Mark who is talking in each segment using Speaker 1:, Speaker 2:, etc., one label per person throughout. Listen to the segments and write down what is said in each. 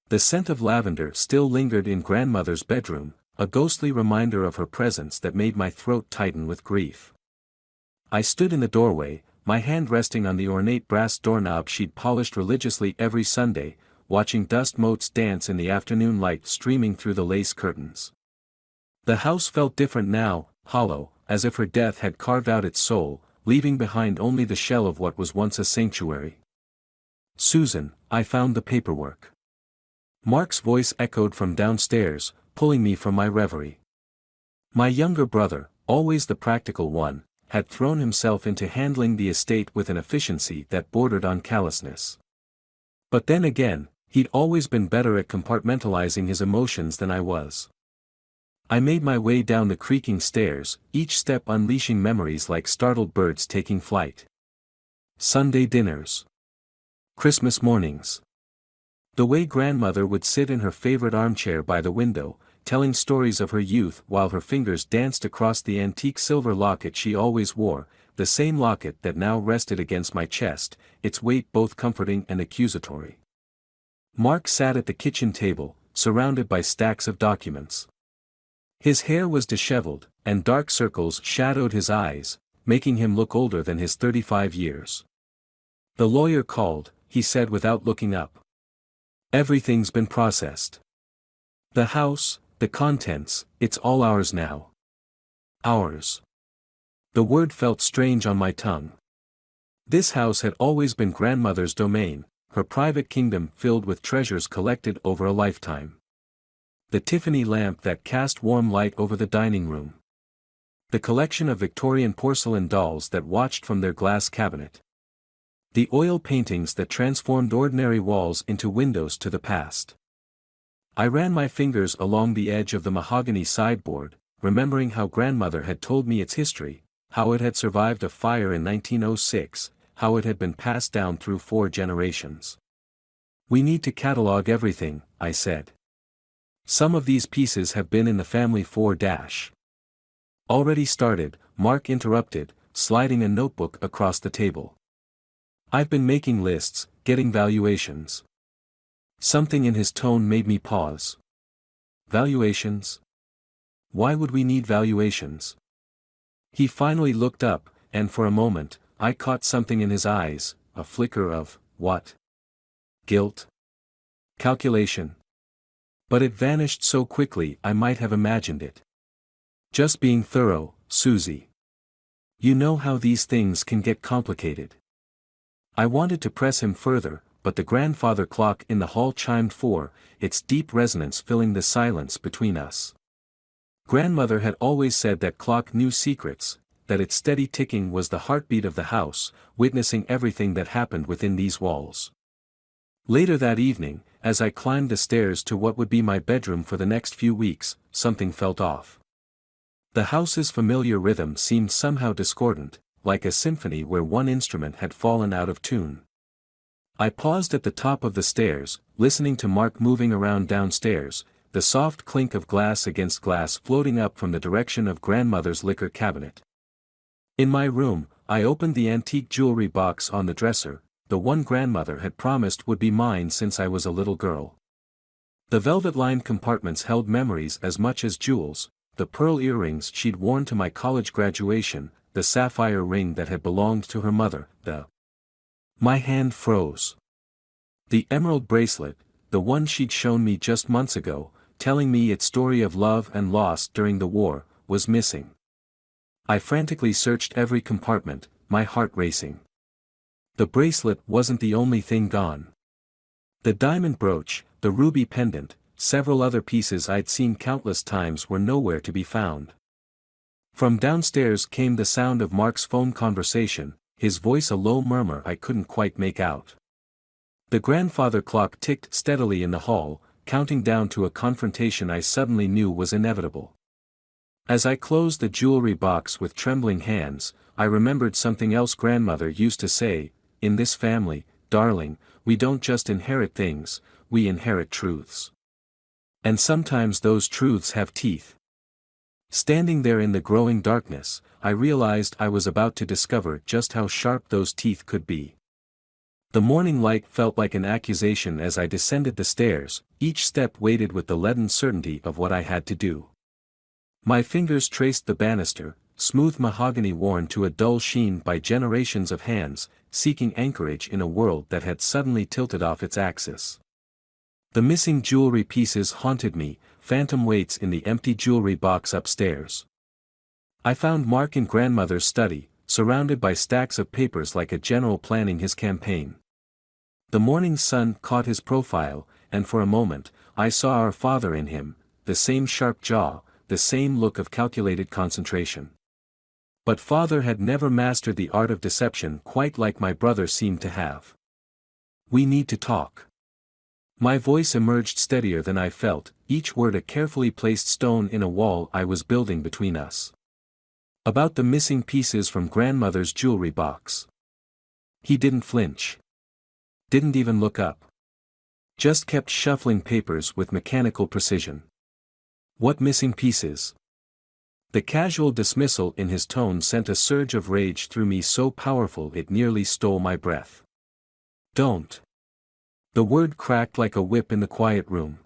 Speaker 1: The scent of lavender still lingered in grandmother's bedroom, a ghostly reminder of her presence that made my throat tighten with grief. I stood in the doorway, my hand resting on the ornate brass doorknob she'd polished religiously every Sunday, watching dust motes dance in the afternoon light streaming through the lace curtains. The house felt different now, hollow, as if her death had carved out its soul, leaving behind only the shell of what was once a sanctuary. "Susan, I found the paperwork." Mark's voice echoed from downstairs, pulling me from my reverie. My younger brother, always the practical one, had thrown himself into handling the estate with an efficiency that bordered on callousness. But then again, he'd always been better at compartmentalizing his emotions than I was. I made my way down the creaking stairs, each step unleashing memories like startled birds taking flight. Sunday dinners. Christmas mornings. The way grandmother would sit in her favorite armchair by the window, telling stories of her youth while her fingers danced across the antique silver locket she always wore, the same locket that now rested against my chest, its weight both comforting and accusatory. Mark sat at the kitchen table, surrounded by stacks of documents. His hair was disheveled, and dark circles shadowed his eyes, making him look older than his 35 years. "The lawyer called," he said without looking up. "Everything's been processed. The house, the contents, it's all ours now." Ours. The word felt strange on my tongue. This house had always been grandmother's domain, her private kingdom filled with treasures collected over a lifetime. The Tiffany lamp that cast warm light over the dining room. The collection of Victorian porcelain dolls that watched from their glass cabinet. The oil paintings that transformed ordinary walls into windows to the past. I ran my fingers along the edge of the mahogany sideboard, remembering how grandmother had told me its history, how it had survived a fire in 1906, how it had been passed down through 4 generations. "We need to catalog everything," I said. "Some of these pieces have been in the family for dash." "Already started," Mark interrupted, sliding a notebook across the table. "I've been making lists, getting valuations." Something in his tone made me pause. "Valuations? Why would we need valuations?" He finally looked up, and for a moment, I caught something in his eyes, a flicker of, what? Guilt? Calculation? But it vanished so quickly I might have imagined it. "Just being thorough, Susie. You know how these things can get complicated." I wanted to press him further, but the grandfather clock in the hall chimed 4, its deep resonance filling the silence between us. Grandmother had always said that clock knew secrets, that its steady ticking was the heartbeat of the house, witnessing everything that happened within these walls. Later that evening, as I climbed the stairs to what would be my bedroom for the next few weeks, something felt off. The house's familiar rhythm seemed somehow discordant, like a symphony where one instrument had fallen out of tune. I paused at the top of the stairs, listening to Mark moving around downstairs, the soft clink of glass against glass floating up from the direction of grandmother's liquor cabinet. In my room, I opened the antique jewelry box on the dresser, the one grandmother had promised would be mine since I was a little girl. The velvet-lined compartments held memories as much as jewels, the pearl earrings she'd worn to my college graduation, the sapphire ring that had belonged to her mother, My hand froze. The emerald bracelet, the one she'd shown me just months ago, telling me its story of love and loss during the war, was missing. I frantically searched every compartment, my heart racing. The bracelet wasn't the only thing gone. The diamond brooch, the ruby pendant, several other pieces I'd seen countless times were nowhere to be found. From downstairs came the sound of Mark's phone conversation, his voice a low murmur I couldn't quite make out. The grandfather clock ticked steadily in the hall, counting down to a confrontation I suddenly knew was inevitable. As I closed the jewelry box with trembling hands, I remembered something else grandmother used to say, "In this family, darling, we don't just inherit things, we inherit truths. And sometimes those truths have teeth." Standing there in the growing darkness, I realized I was about to discover just how sharp those teeth could be. The morning light felt like an accusation as I descended the stairs, each step weighted with the leaden certainty of what I had to do. My fingers traced the banister, smooth mahogany worn to a dull sheen by generations of hands, seeking anchorage in a world that had suddenly tilted off its axis. The missing jewelry pieces haunted me, phantom weights in the empty jewelry box upstairs. I found Mark in grandmother's study, surrounded by stacks of papers like a general planning his campaign. The morning sun caught his profile, and for a moment, I saw our father in him, the same sharp jaw, the same look of calculated concentration. But father had never mastered the art of deception quite like my brother seemed to have. "We need to talk." My voice emerged steadier than I felt, each word a carefully placed stone in a wall I was building between us. "About the missing pieces from grandmother's jewelry box." He didn't flinch. Didn't even look up. Just kept shuffling papers with mechanical precision. "What missing pieces?" The casual dismissal in his tone sent a surge of rage through me so powerful it nearly stole my breath. "Don't." The word cracked like a whip in the quiet room.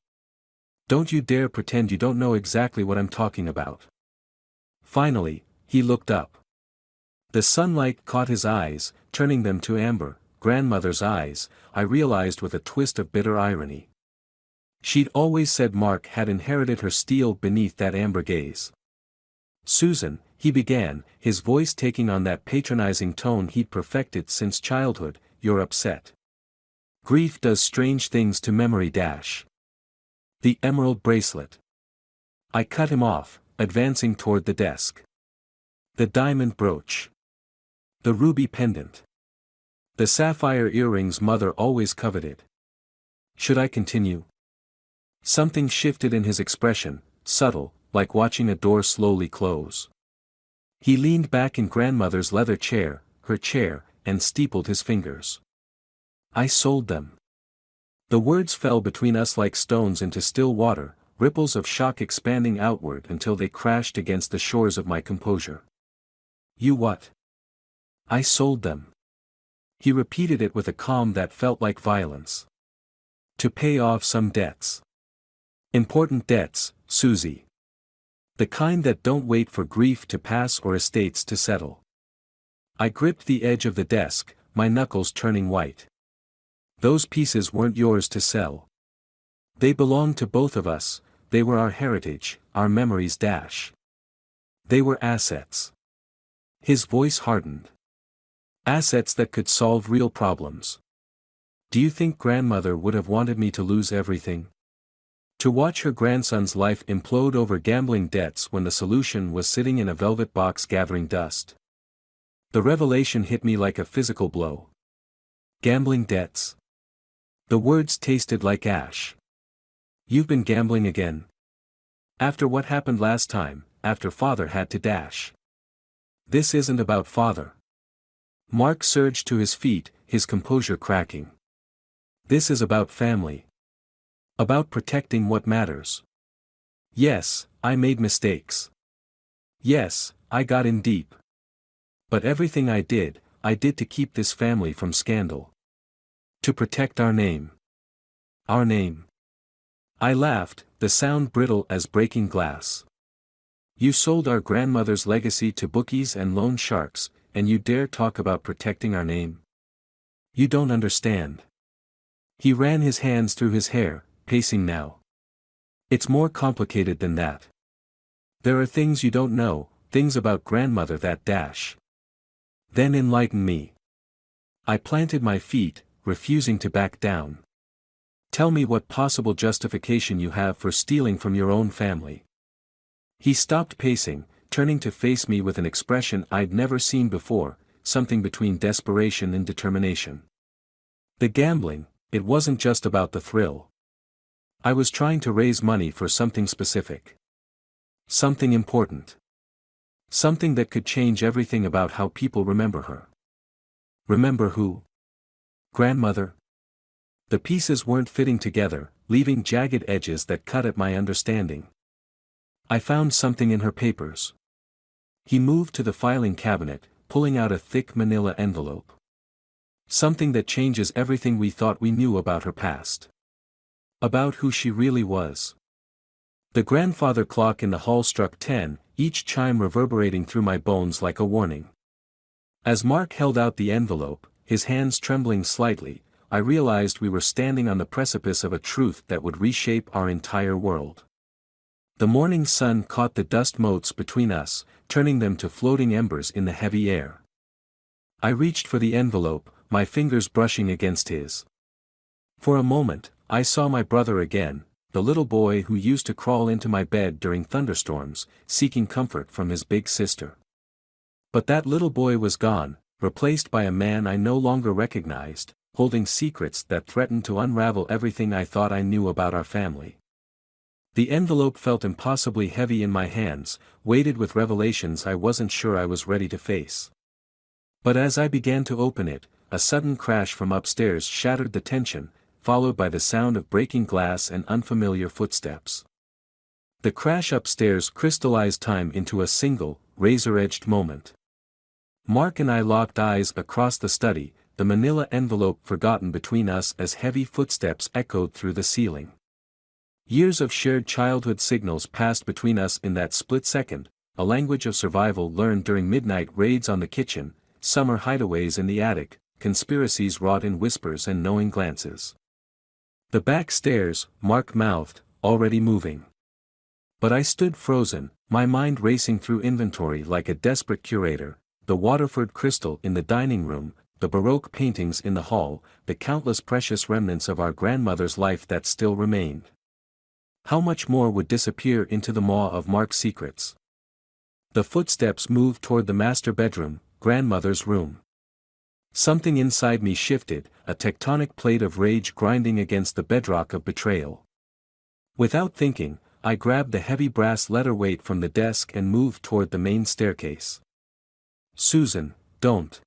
Speaker 1: "Don't you dare pretend you don't know exactly what I'm talking about." Finally, he looked up. The sunlight caught his eyes, turning them to amber, grandmother's eyes, I realized with a twist of bitter irony. She'd always said Mark had inherited her steel beneath that amber gaze. "Susan," he began, his voice taking on that patronizing tone he'd perfected since childhood, "you're upset. Grief does strange things to memory dash. The emerald bracelet." I cut him off, advancing toward the desk. "The diamond brooch. The ruby pendant. The sapphire earrings mother always coveted." Should I continue? Something shifted in his expression, subtle, like watching a door slowly close. He leaned back in grandmother's leather chair, her chair, and steepled his fingers. "I sold them." The words fell between us like stones into still water, ripples of shock expanding outward until they crashed against the shores of my composure. "You what?" "I sold them." He repeated it with a calm that felt like violence. "To pay off some debts. Important debts, Susie. The kind that don't wait for grief to pass or estates to settle." I gripped the edge of the desk, my knuckles turning white. "Those pieces weren't yours to sell. They belonged to both of us, they were our heritage, our memories dash. They were assets." His voice hardened. "Assets that could solve real problems. Do you think grandmother would have wanted me to lose everything? To watch her grandson's life implode over gambling debts when the solution was sitting in a velvet box gathering dust?" The revelation hit me like a physical blow. Gambling debts. The words tasted like ash. "You've been gambling again? After what happened last time, after father had to dash?" "This isn't about father." Mark surged to his feet, his composure cracking. "This is about family. About protecting what matters. Yes, I made mistakes. Yes, I got in deep. But everything I did to keep this family from scandal. To protect our name. Our name." I laughed, the sound brittle as breaking glass. "You sold our grandmother's legacy to bookies and loan sharks, and you dare talk about protecting our name? You don't understand." He ran his hands through his hair, pacing now. "It's more complicated than that. There are things you don't know, things about grandmother that dash." "Then enlighten me." I planted my feet, refusing to back down. "Tell me what possible justification you have for stealing from your own family." He stopped pacing, turning to face me with an expression I'd never seen before, something between desperation and determination. "The gambling, it wasn't just about the thrill. I was trying to raise money for something specific. Something important. Something that could change everything about how people remember her." "Remember who?" "Grandmother." The pieces weren't fitting together, leaving jagged edges that cut at my understanding. "I found something in her papers." He moved to the filing cabinet, pulling out a thick manila envelope. Something that changes everything we thought we knew about her past. About who she really was. The grandfather clock in the hall struck 10, each chime reverberating through my bones like a warning. As Mark held out the envelope, his hands trembling slightly, I realized we were standing on the precipice of a truth that would reshape our entire world. The morning sun caught the dust motes between us, turning them to floating embers in the heavy air. I reached for the envelope, my fingers brushing against his. For a moment, I saw my brother again, the little boy who used to crawl into my bed during thunderstorms, seeking comfort from his big sister. But that little boy was gone, replaced by a man I no longer recognized, holding secrets that threatened to unravel everything I thought I knew about our family. The envelope felt impossibly heavy in my hands, weighted with revelations I wasn't sure I was ready to face. But as I began to open it, a sudden crash from upstairs shattered the tension, followed by the sound of breaking glass and unfamiliar footsteps. The crash upstairs crystallized time into a single, razor-edged moment. Mark and I locked eyes across the study, the manila envelope forgotten between us as heavy footsteps echoed through the ceiling. Years of shared childhood signals passed between us in that split second, a language of survival learned during midnight raids on the kitchen, summer hideaways in the attic, conspiracies wrought in whispers and knowing glances. The back stairs, Mark mouthed, already moving. But I stood frozen, my mind racing through inventory like a desperate curator, the Waterford crystal in the dining room, the Baroque paintings in the hall, the countless precious remnants of our grandmother's life that still remained. How much more would disappear into the maw of Mark's secrets? The footsteps moved toward the master bedroom, grandmother's room. Something inside me shifted, a tectonic plate of rage grinding against the bedrock of betrayal. Without thinking, I grabbed the heavy brass letter weight from the desk and moved toward the main staircase. "Susan, don't."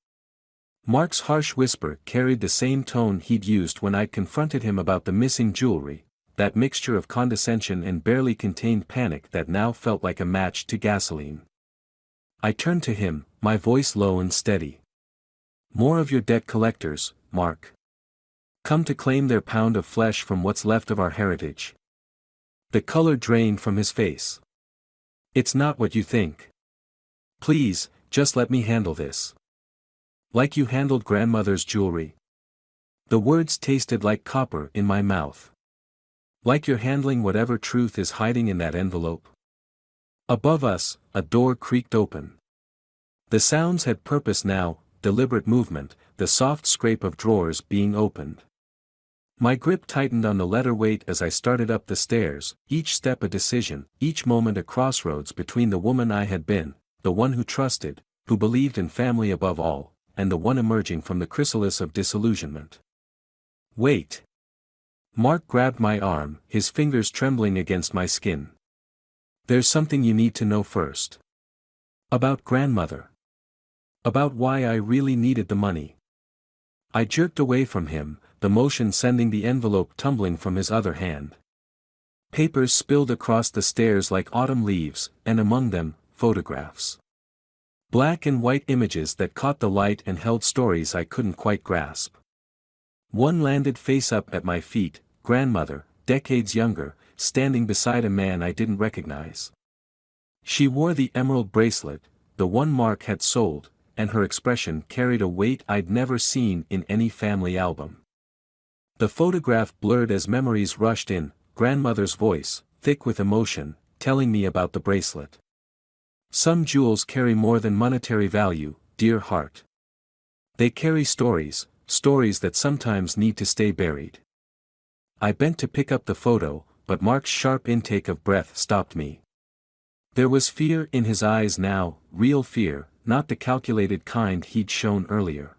Speaker 1: Mark's harsh whisper carried the same tone he'd used when I'd confronted him about the missing jewelry, that mixture of condescension and barely contained panic that now felt like a match to gasoline. I turned to him, my voice low and steady. "More of your debt collectors, Mark. Come to claim their pound of flesh from what's left of our heritage." The color drained from his face. "It's not what you think. Please, just let me handle this. Like you handled grandmother's jewelry." The words tasted like copper in my mouth. "Like you're handling whatever truth is hiding in that envelope." Above us, a door creaked open. The sounds had purpose now, deliberate movement, the soft scrape of drawers being opened. My grip tightened on the letter weight as I started up the stairs, each step a decision, each moment a crossroads between the woman I had been, the one who trusted, who believed in family above all, and the one emerging from the chrysalis of disillusionment. "Wait." Mark grabbed my arm, his fingers trembling against my skin. "There's something you need to know first. About grandmother. About why I really needed the money." I jerked away from him, the motion sending the envelope tumbling from his other hand. Papers spilled across the stairs like autumn leaves, and among them, photographs. Black and white images that caught the light and held stories I couldn't quite grasp. One landed face up at my feet, grandmother, decades younger, standing beside a man I didn't recognize. She wore the emerald bracelet, the one Mark had sold, and her expression carried a weight I'd never seen in any family album. The photograph blurred as memories rushed in, grandmother's voice, thick with emotion, telling me about the bracelet. "Some jewels carry more than monetary value, dear heart. They carry stories, stories that sometimes need to stay buried." I bent to pick up the photo, but Mark's sharp intake of breath stopped me. There was fear in his eyes now, real fear, not the calculated kind he'd shown earlier.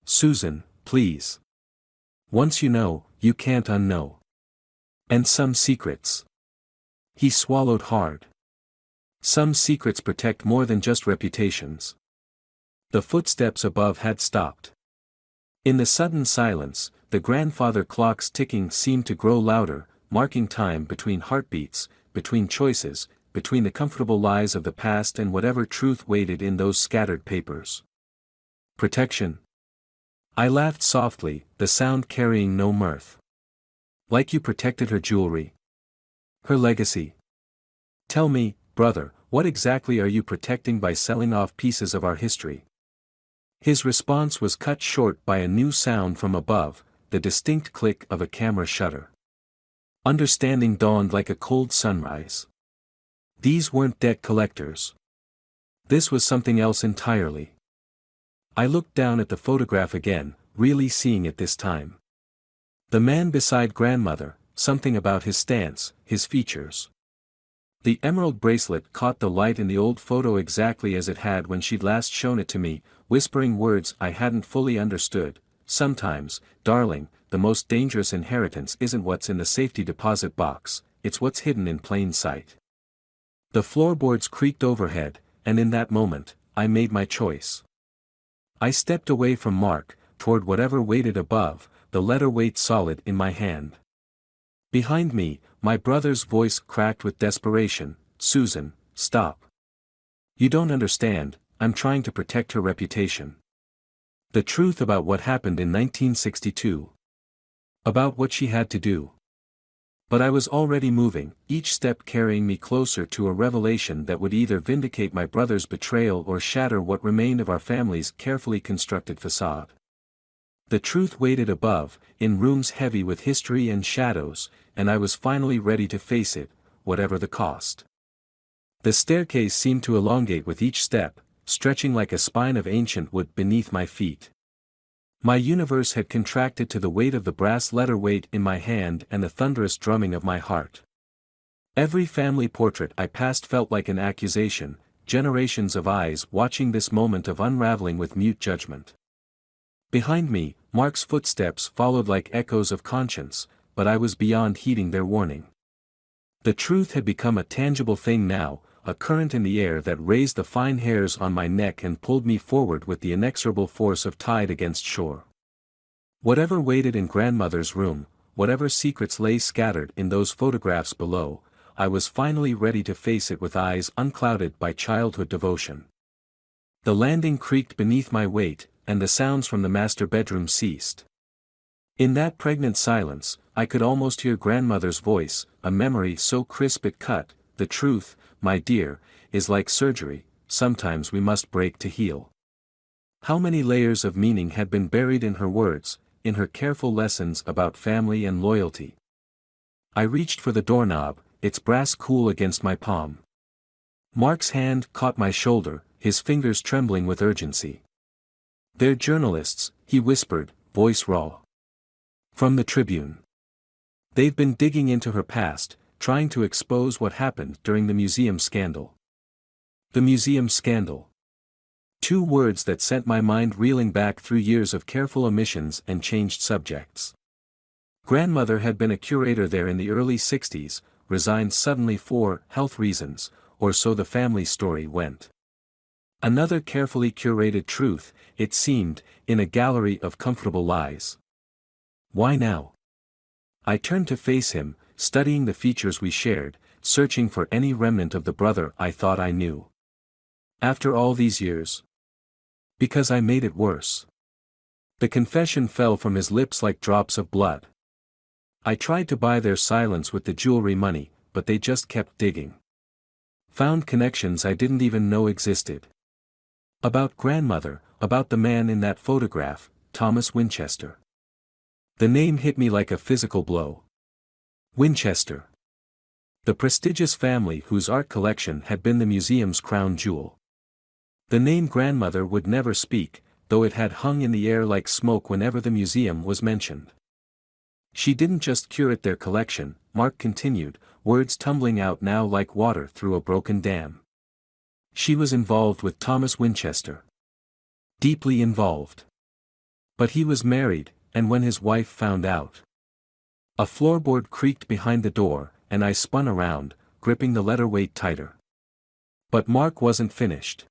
Speaker 1: "Susan, please. Once you know, you can't unknow. And some secrets." He swallowed hard. "Some secrets protect more than just reputations." The footsteps above had stopped. In the sudden silence, the grandfather clock's ticking seemed to grow louder, marking time between heartbeats, between choices, between the comfortable lies of the past and whatever truth waited in those scattered papers. "Protection?" I laughed softly, the sound carrying no mirth. Like you protected her jewelry? Her legacy? Tell me, brother, what exactly are you protecting by selling off pieces of our history? His response was cut short by a new sound from above, the distinct click of a camera shutter. Understanding dawned like a cold sunrise. These weren't debt collectors. This was something else entirely. I looked down at the photograph again, really seeing it this time. The man beside grandmother, something about his stance, his features. The emerald bracelet caught the light in the old photo exactly as it had when she'd last shown it to me, whispering words I hadn't fully understood. Sometimes, darling, the most dangerous inheritance isn't what's in the safety deposit box, it's what's hidden in plain sight. The floorboards creaked overhead, and in that moment, I made my choice. I stepped away from Mark, toward whatever waited above, the letter weight solid in my hand. Behind me, my brother's voice cracked with desperation, "Susan, stop. You don't understand, I'm trying to protect her reputation. The truth about what happened in 1962. About what she had to do." But I was already moving, each step carrying me closer to a revelation that would either vindicate my brother's betrayal or shatter what remained of our family's carefully constructed facade. The truth waited above, in rooms heavy with history and shadows, and I was finally ready to face it, whatever the cost. The staircase seemed to elongate with each step, stretching like a spine of ancient wood beneath my feet. My universe had contracted to the weight of the brass letter weight in my hand and the thunderous drumming of my heart. Every family portrait I passed felt like an accusation, generations of eyes watching this moment of unraveling with mute judgment. Behind me, Mark's footsteps followed like echoes of conscience, but I was beyond heeding their warning. The truth had become a tangible thing now, a current in the air that raised the fine hairs on my neck and pulled me forward with the inexorable force of tide against shore. Whatever waited in grandmother's room, whatever secrets lay scattered in those photographs below, I was finally ready to face it with eyes unclouded by childhood devotion. The landing creaked beneath my weight, and the sounds from the master bedroom ceased. In that pregnant silence, I could almost hear grandmother's voice, a memory so crisp it cut. "The truth, my dear, is like surgery, sometimes we must break to heal." How many layers of meaning had been buried in her words, in her careful lessons about family and loyalty. I reached for the doorknob, its brass cool against my palm. Mark's hand caught my shoulder, his fingers trembling with urgency. "They're journalists," he whispered, voice raw. "From the Tribune. They've been digging into her past, trying to expose what happened during the museum scandal." The museum scandal. Two words that sent my mind reeling back through years of careful omissions and changed subjects. Grandmother had been a curator there in the early 60s, resigned suddenly for health reasons, or so the family story went. Another carefully curated truth, it seemed, in a gallery of comfortable lies. Why now? I turned to face him, studying the features we shared, searching for any remnant of the brother I thought I knew. After all these years? Because I made it worse. The confession fell from his lips like drops of blood. I tried to buy their silence with the jewelry money, but they just kept digging. Found connections I didn't even know existed. About grandmother, about the man in that photograph, Thomas Winchester. The name hit me like a physical blow. Winchester. The prestigious family whose art collection had been the museum's crown jewel. The name grandmother would never speak, though it had hung in the air like smoke whenever the museum was mentioned. She didn't just curate their collection, Mark continued, words tumbling out now like water through a broken dam. She was involved with Thomas Winchester. Deeply involved. But he was married, and when his wife found out. A floorboard creaked behind the door, and I spun around, gripping the letter weight tighter. But Mark wasn't finished.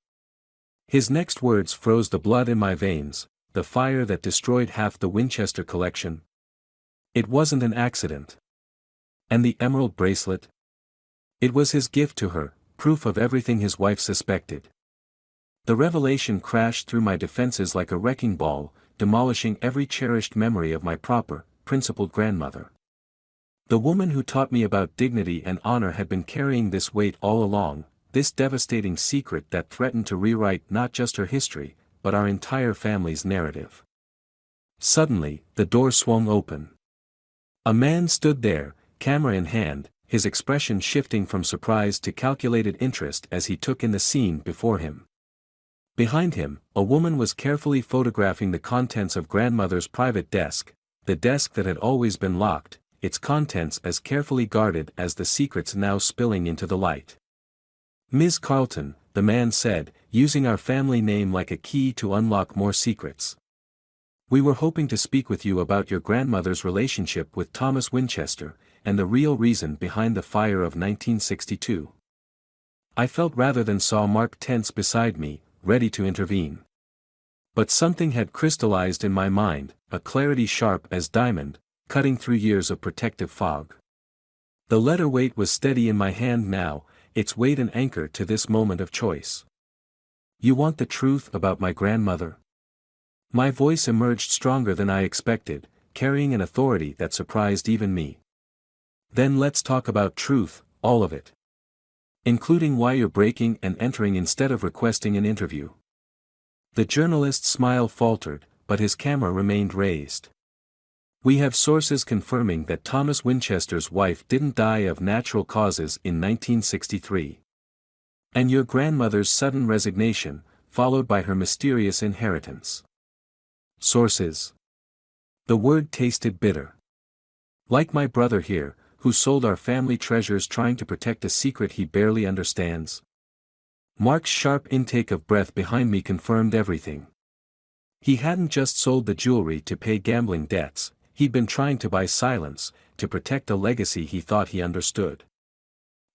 Speaker 1: His next words froze the blood in my veins, "The fire that destroyed half the Winchester collection. It wasn't an accident. And the emerald bracelet? It was his gift to her, proof of everything his wife suspected." The revelation crashed through my defenses like a wrecking ball, demolishing every cherished memory of my proper, principled grandmother. The woman who taught me about dignity and honor had been carrying this weight all along, this devastating secret that threatened to rewrite not just her history, but our entire family's narrative. Suddenly, the door swung open. A man stood there, camera in hand, his expression shifting from surprise to calculated interest as he took in the scene before him. Behind him, a woman was carefully photographing the contents of grandmother's private desk, the desk that had always been locked, its contents as carefully guarded as the secrets now spilling into the light. "Ms. Carlton," the man said, using our family name like a key to unlock more secrets. "We were hoping to speak with you about your grandmother's relationship with Thomas Winchester, and the real reason behind the fire of 1962. I felt rather than saw Mark tense beside me, ready to intervene. But something had crystallized in my mind, a clarity sharp as diamond, cutting through years of protective fog. The letter weight was steady in my hand now, its weight an anchor to this moment of choice. "You want the truth about my grandmother?" My voice emerged stronger than I expected, carrying an authority that surprised even me. "Then let's talk about truth, all of it. Including why you're breaking and entering instead of requesting an interview." The journalist's smile faltered, but his camera remained raised. "We have sources confirming that Thomas Winchester's wife didn't die of natural causes in 1963. And your grandmother's sudden resignation, followed by her mysterious inheritance." Sources. The word tasted bitter. Like my brother here, who sold our family treasures trying to protect a secret he barely understands. Mark's sharp intake of breath behind me confirmed everything. He hadn't just sold the jewelry to pay gambling debts, he'd been trying to buy silence, to protect a legacy he thought he understood.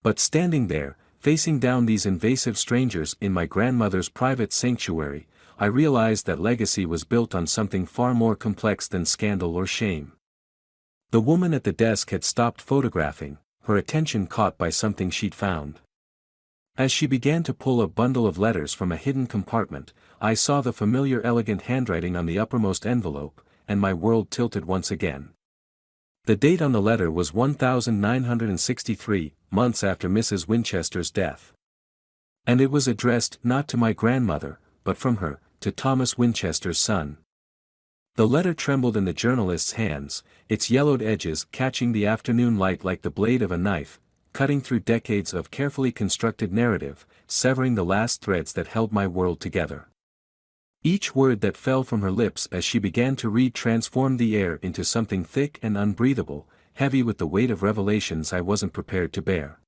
Speaker 1: But standing there, facing down these invasive strangers in my grandmother's private sanctuary, I realized that legacy was built on something far more complex than scandal or shame. The woman at the desk had stopped photographing, her attention caught by something she'd found. As she began to pull a bundle of letters from a hidden compartment, I saw the familiar elegant handwriting on the uppermost envelope, and my world tilted once again. The date on the letter was 1963, months after Mrs. Winchester's death. And it was addressed not to my grandmother, but from her, to Thomas Winchester's son. The letter trembled in the journalist's hands, its yellowed edges catching the afternoon light like the blade of a knife, cutting through decades of carefully constructed narrative, severing the last threads that held my world together. Each word that fell from her lips as she began to read transformed the air into something thick and unbreathable, heavy with the weight of revelations I wasn't prepared to bear.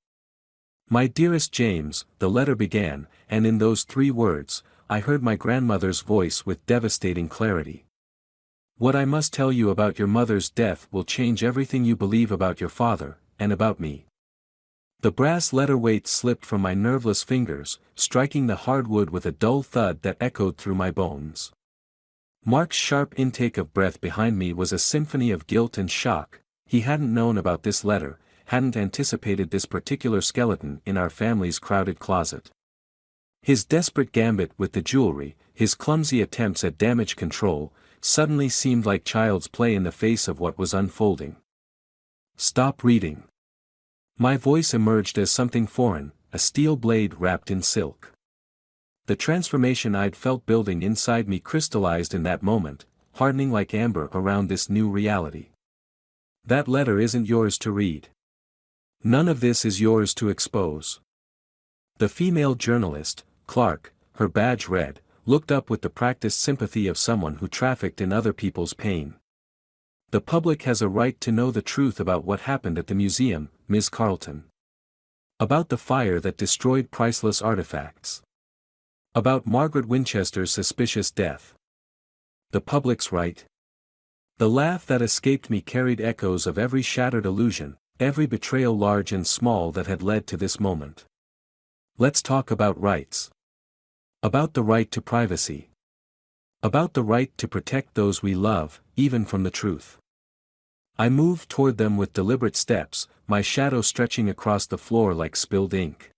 Speaker 1: "My dearest James," the letter began, and in those 3 words, I heard my grandmother's voice with devastating clarity. "What I must tell you about your mother's death will change everything you believe about your father, and about me." The brass letter weight slipped from my nerveless fingers, striking the hard wood with a dull thud that echoed through my bones. Mark's sharp intake of breath behind me was a symphony of guilt and shock. He hadn't known about this letter, hadn't anticipated this particular skeleton in our family's crowded closet. His desperate gambit with the jewelry, his clumsy attempts at damage control, suddenly seemed like child's play in the face of what was unfolding. "Stop reading." My voice emerged as something foreign, a steel blade wrapped in silk. The transformation I'd felt building inside me crystallized in that moment, hardening like amber around this new reality. "That letter isn't yours to read. None of this is yours to expose." The female journalist, Clark, her badge red, looked up with the practiced sympathy of someone who trafficked in other people's pain. "The public has a right to know the truth about what happened at the museum, Ms. Carlton. About the fire that destroyed priceless artifacts. About Margaret Winchester's suspicious death. The public's right." The laugh that escaped me carried echoes of every shattered illusion, every betrayal large and small that had led to this moment. "Let's talk about rights. About the right to privacy. About the right to protect those we love, even from the truth." I moved toward them with deliberate steps, my shadow stretching across the floor like spilled ink.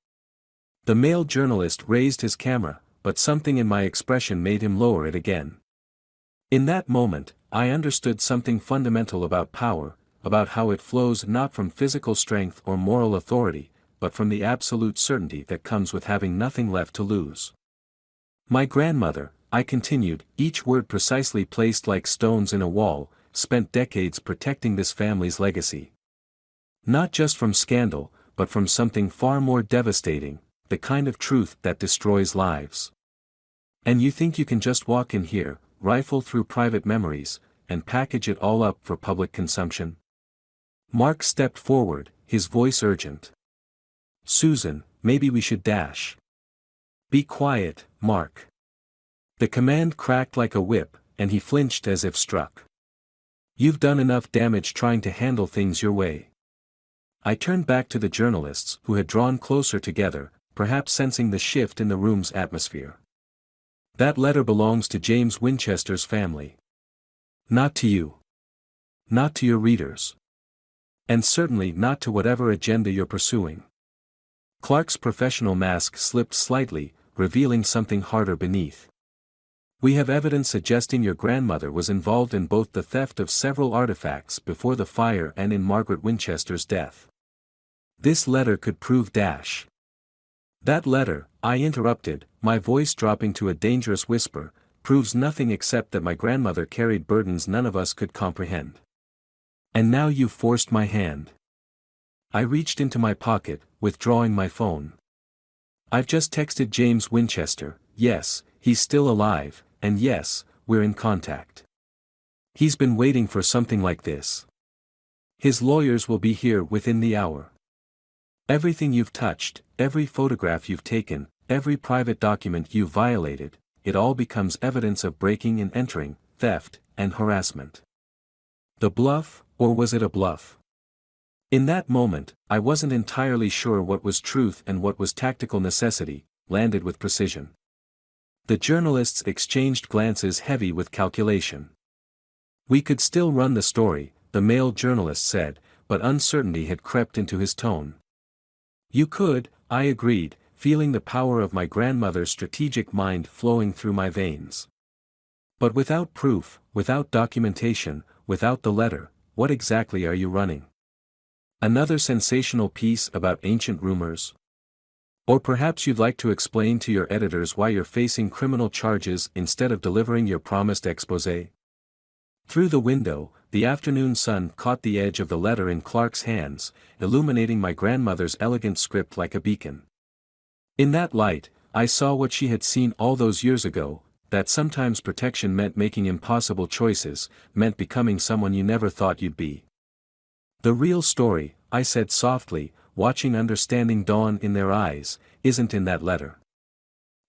Speaker 1: The male journalist raised his camera, but something in my expression made him lower it again. In that moment, I understood something fundamental about power, about how it flows not from physical strength or moral authority, but from the absolute certainty that comes with having nothing left to lose. My grandmother, I continued, each word precisely placed like stones in a wall, spent decades protecting this family's legacy. Not just from scandal, but from something far more devastating, the kind of truth that destroys lives. And you think you can just walk in here, rifle through private memories, and package it all up for public consumption? Mark stepped forward, his voice urgent. Susan, maybe we should dash. Be quiet, Mark. The command cracked like a whip, and he flinched as if struck. You've done enough damage trying to handle things your way. I turned back to the journalists who had drawn closer together, perhaps sensing the shift in the room's atmosphere. That letter belongs to James Winchester's family. Not to you. Not to your readers. And certainly not to whatever agenda you're pursuing. Clark's professional mask slipped slightly, revealing something harder beneath. We have evidence suggesting your grandmother was involved in both the theft of several artifacts before the fire and in Margaret Winchester's death. This letter could prove dash. That letter, I interrupted, my voice dropping to a dangerous whisper, proves nothing except that my grandmother carried burdens none of us could comprehend. And now you've forced my hand. I reached into my pocket, withdrawing my phone. I've just texted James Winchester, yes, he's still alive, and yes, we're in contact. He's been waiting for something like this. His lawyers will be here within the hour. Everything you've touched, every photograph you've taken, every private document you've violated, it all becomes evidence of breaking and entering, theft, and harassment. The bluff, or was it a bluff? In that moment, I wasn't entirely sure what was truth and what was tactical necessity, landed with precision. The journalists exchanged glances heavy with calculation. We could still run the story, the male journalist said, but uncertainty had crept into his tone. You could, I agreed, feeling the power of my grandmother's strategic mind flowing through my veins. But without proof, without documentation, without the letter, what exactly are you running? Another sensational piece about ancient rumors? Or perhaps you'd like to explain to your editors why you're facing criminal charges instead of delivering your promised exposé? Through the window, the afternoon sun caught the edge of the letter in Clark's hands, illuminating my grandmother's elegant script like a beacon. In that light, I saw what she had seen all those years ago, that sometimes protection meant making impossible choices, meant becoming someone you never thought you'd be. The real story, I said softly, watching understanding dawn in their eyes, isn't in that letter.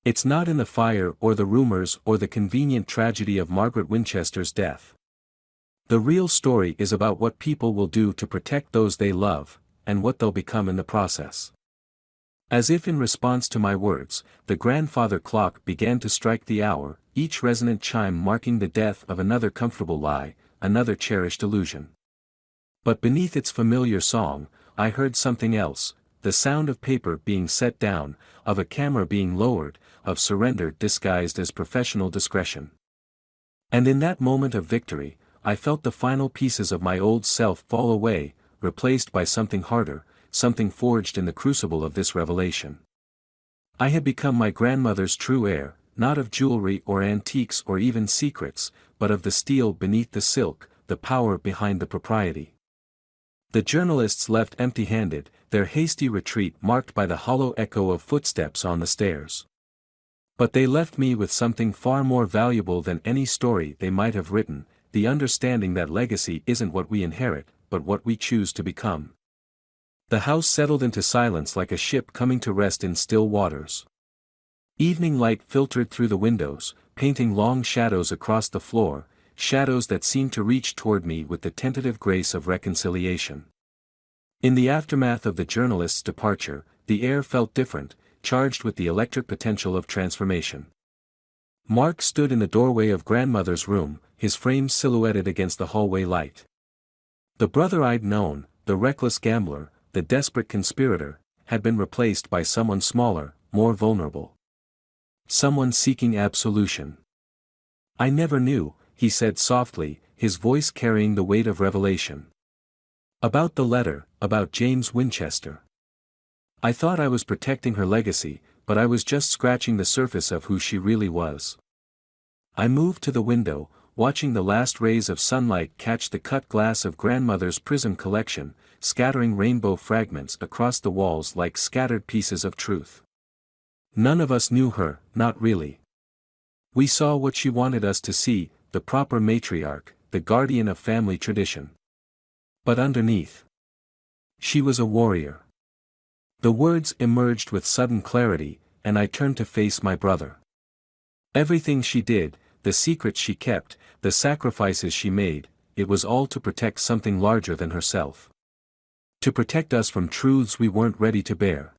Speaker 1: It's not in the fire or the rumors or the convenient tragedy of Margaret Winchester's death. The real story is about what people will do to protect those they love, and what they'll become in the process. As if in response to my words, the grandfather clock began to strike the hour, each resonant chime marking the death of another comfortable lie, another cherished illusion. But beneath its familiar song, I heard something else, the sound of paper being set down, of a camera being lowered, of surrender disguised as professional discretion. And in that moment of victory, I felt the final pieces of my old self fall away, replaced by something harder, something forged in the crucible of this revelation. I had become my grandmother's true heir, not of jewelry or antiques or even secrets, but of the steel beneath the silk, the power behind the propriety. The journalists left empty-handed, their hasty retreat marked by the hollow echo of footsteps on the stairs. But they left me with something far more valuable than any story they might have written, the understanding that legacy isn't what we inherit, but what we choose to become. The house settled into silence like a ship coming to rest in still waters. Evening light filtered through the windows, painting long shadows across the floor, shadows that seemed to reach toward me with the tentative grace of reconciliation. In the aftermath of the journalist's departure, the air felt different, charged with the electric potential of transformation. Mark stood in the doorway of grandmother's room, his frame silhouetted against the hallway light. The brother I'd known, the reckless gambler, the desperate conspirator, had been replaced by someone smaller, more vulnerable. Someone seeking absolution. I never knew, he said softly, his voice carrying the weight of revelation. About the letter, about James Winchester. I thought I was protecting her legacy, but I was just scratching the surface of who she really was. I moved to the window, watching the last rays of sunlight catch the cut glass of grandmother's prism collection, scattering rainbow fragments across the walls like scattered pieces of truth. None of us knew her, not really. We saw what she wanted us to see, the proper matriarch, the guardian of family tradition. But underneath, she was a warrior. The words emerged with sudden clarity, and I turned to face my brother. Everything she did, the secrets she kept, the sacrifices she made, it was all to protect something larger than herself. To protect us from truths we weren't ready to bear.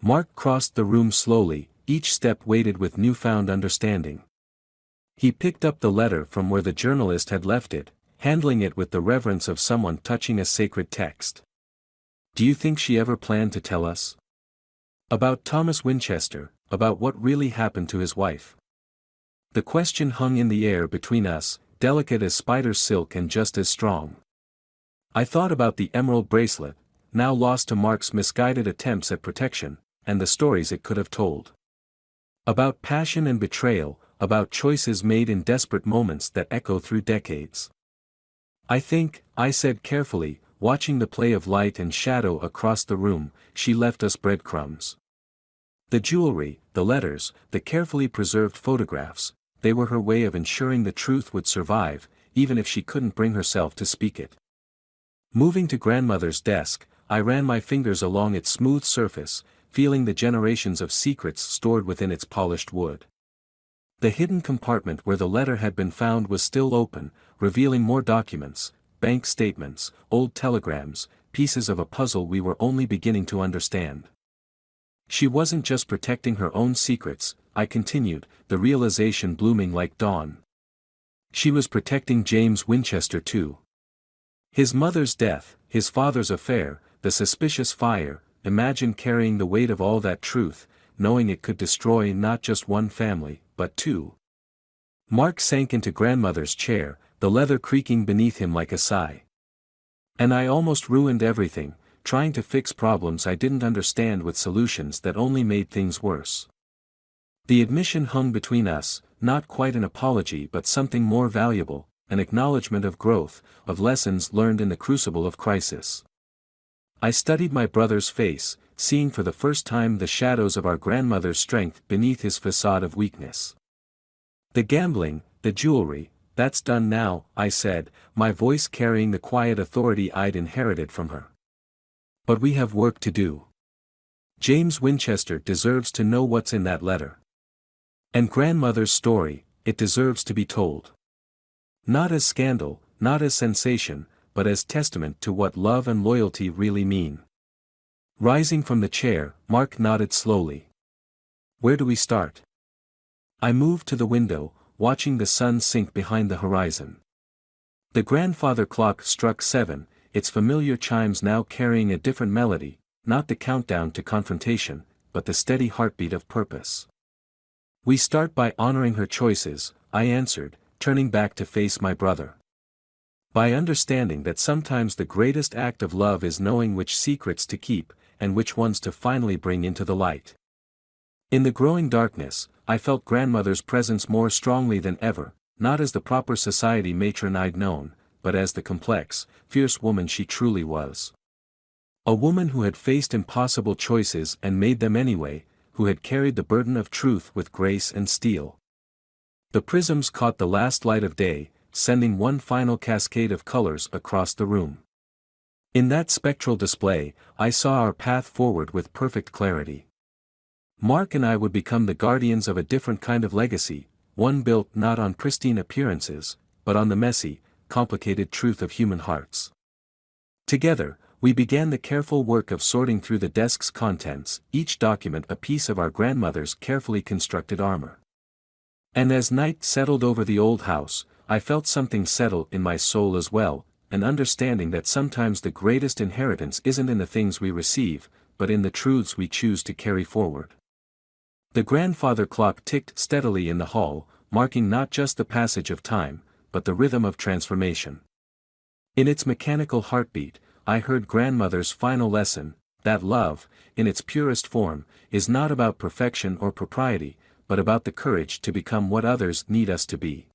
Speaker 1: Mark crossed the room slowly, each step weighted with newfound understanding. He picked up the letter from where the journalist had left it, handling it with the reverence of someone touching a sacred text. Do you think she ever planned to tell us? About Thomas Winchester, about what really happened to his wife? The question hung in the air between us, delicate as spider's silk and just as strong. I thought about the emerald bracelet, now lost to Mark's misguided attempts at protection, and the stories it could have told. About passion and betrayal, about choices made in desperate moments that echo through decades. I think, I said carefully, watching the play of light and shadow across the room, she left us breadcrumbs. The jewelry, the letters, the carefully preserved photographs, they were her way of ensuring the truth would survive, even if she couldn't bring herself to speak it. Moving to grandmother's desk, I ran my fingers along its smooth surface, feeling the generations of secrets stored within its polished wood. The hidden compartment where the letter had been found was still open, revealing more documents, bank statements, old telegrams, pieces of a puzzle we were only beginning to understand. She wasn't just protecting her own secrets, I continued, the realization blooming like dawn. She was protecting James Winchester too. His mother's death, his father's affair, the suspicious fire, imagine carrying the weight of all that truth, knowing it could destroy not just one family, but two. Mark sank into grandmother's chair, the leather creaking beneath him like a sigh. And I almost ruined everything, trying to fix problems I didn't understand with solutions that only made things worse. The admission hung between us, not quite an apology but something more valuable, an acknowledgement of growth, of lessons learned in the crucible of crisis. I studied my brother's face, seeing for the first time the shadows of our grandmother's strength beneath his facade of weakness. The gambling, the jewelry, that's done now, I said, my voice carrying the quiet authority I'd inherited from her. But we have work to do. James Winchester deserves to know what's in that letter. And grandmother's story, it deserves to be told. Not as scandal, not as sensation, but as testament to what love and loyalty really mean. Rising from the chair, Mark nodded slowly. Where do we start? I moved to the window, watching the sun sink behind the horizon. The grandfather clock struck 7, its familiar chimes now carrying a different melody, not the countdown to confrontation, but the steady heartbeat of purpose. We start by honoring her choices, I answered, turning back to face my brother. By understanding that sometimes the greatest act of love is knowing which secrets to keep, and which ones to finally bring into the light. In the growing darkness, I felt grandmother's presence more strongly than ever, not as the proper society matron I'd known, but as the complex, fierce woman she truly was. A woman who had faced impossible choices and made them anyway, who had carried the burden of truth with grace and steel. The prisms caught the last light of day, sending one final cascade of colors across the room. In that spectral display, I saw our path forward with perfect clarity. Mark and I would become the guardians of a different kind of legacy, one built not on pristine appearances, but on the messy, complicated truth of human hearts. Together, we began the careful work of sorting through the desk's contents, each document a piece of our grandmother's carefully constructed armor. And as night settled over the old house, I felt something settle in my soul as well, an understanding that sometimes the greatest inheritance isn't in the things we receive, but in the truths we choose to carry forward. The grandfather clock ticked steadily in the hall, marking not just the passage of time, but the rhythm of transformation. In its mechanical heartbeat, I heard grandmother's final lesson, that love, in its purest form, is not about perfection or propriety, but about the courage to become what others need us to be.